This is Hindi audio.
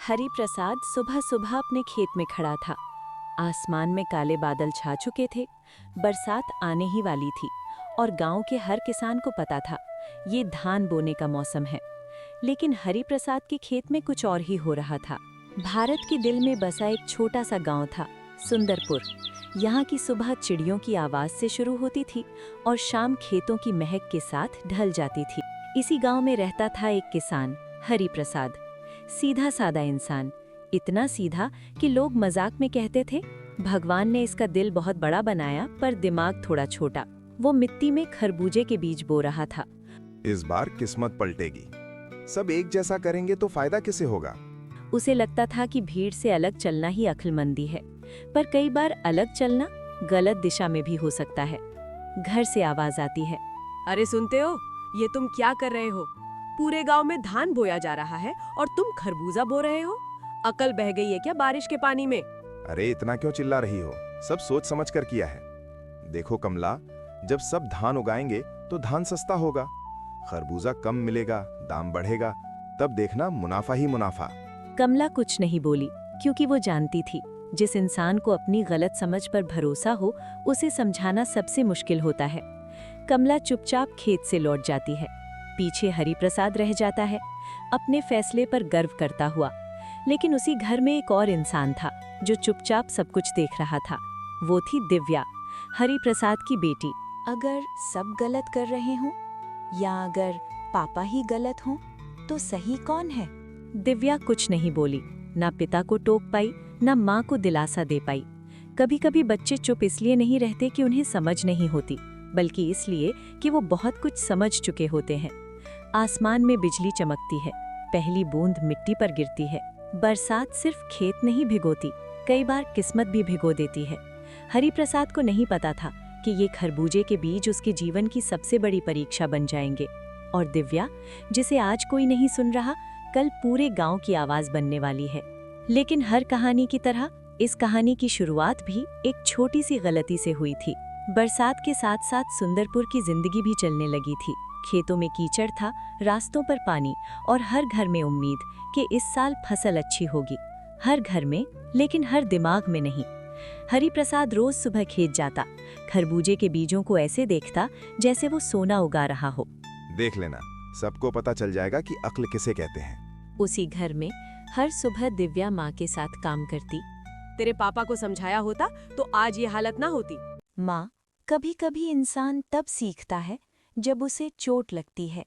हरि प्रसाद सुबह सुबह अपने खेत में खड़ा था। आसमान में काले बादल छा चुके थे। बरसात आने ही वाली थी और गांव के हर किसान को पता था ये धान बोने का मौसम है। लेकिन हरि प्रसाद के खेत में कुछ और ही हो रहा था। भारत के दिल में बसा एक छोटा सा गांव था, सुंदरपुर। यहाँ की सुबह चिड़ियों की आवाज से शुरू होती थी और शाम खेतों की महक के साथ ढल जाती थी। इसी गांव में रहता था एक किसान, हरि प्रसाद। सीधा सादा इंसान, इतना सीधा कि लोग मजाक में कहते थे, भगवान ने इसका दिल बहुत बड़ा बनाया पर दिमाग थोड़ा छोटा। वो मिट्टी में खरबूजे के बीज बो रहा था। इस बार किस्मत पलटेगी। सब एक जैसा करेंगे तो फायदा किसे होगा? उसे लगता था कि भीड़ से अलग चलना ही अक्लमंदी है, पर कई बार अलग चलना गलत दिशा में भी हो सकता है। घर से आवाज आती है, अरे सुनते हो, ये तुम क्या कर रहे हो? पूरे गांव में धान बोया जा रहा है और तुम खरबूजा बो रहे हो। अकल बह गई है क्या बारिश के पानी में? अरे इतना क्यों चिल्ला रही हो? सब सोच समझ कर किया है। देखो कमला, जब सब धान उगाएंगे तो धान सस्ता होगा, खरबूजा कम मिलेगा, दाम बढ़ेगा, तब देखना मुनाफा ही मुनाफा। कमला कुछ नहीं बोली क्योंकि वो जानती थी जिस इंसान को अपनी गलत समझ पर भरोसा हो उसे समझाना सबसे मुश्किल होता है। कमला चुपचाप खेत से लौट जाती है। पीछे हरि प्रसाद रह जाता है, अपने फैसले पर गर्व करता हुआ। लेकिन उसी घर में एक और इंसान था जो चुपचाप सब कुछ देख रहा था। वो थी दिव्या, हरि प्रसाद की बेटी। अगर सब गलत कर रहे हों या अगर पापा ही गलत हों तो सही कौन है? दिव्या कुछ नहीं बोली, ना पिता को टोक पाई, ना माँ को दिलासा दे पाई। कभी कभी बच्चे चुप इसलिए नहीं रहते कि उन्हें समझ नहीं होती, बल्कि इसलिए कि वो बहुत कुछ समझ चुके होते हैं। आसमान में बिजली चमकती है, पहली बूंद मिट्टी पर गिरती है। बरसात सिर्फ खेत नहीं भिगोती, कई बार किस्मत भी भिगो देती है। हरि प्रसाद को नहीं पता था कि ये खरबूजे के बीज उसके जीवन की सबसे बड़ी परीक्षा बन जाएंगे। और दिव्या, जिसे आज कोई नहीं सुन रहा, कल पूरे गांव की आवाज बनने वाली है। लेकिन हर कहानी की तरह इस कहानी की शुरुआत भी एक छोटी सी गलती से हुई थी। बरसात के साथ साथ सुंदरपुर की जिंदगी भी चलने लगी थी। खेतों में कीचड़ था, रास्तों पर पानी और हर घर में उम्मीद कि इस साल फसल अच्छी होगी। हर घर में, लेकिन हर दिमाग में नहीं। हरि प्रसाद रोज सुबह खेत जाता, खरबूजे के बीजों को ऐसे देखता जैसे वो सोना उगा रहा हो। देख लेना, सबको पता चल जाएगा कि अक्ल किसे कहते हैं। उसी घर में हर सुबह दिव्या माँ के साथ काम करती। तेरे पापा को समझाया होता तो आज ये हालत ना होती। माँ, कभी कभी इंसान तब सीखता है जब उसे चोट लगती है।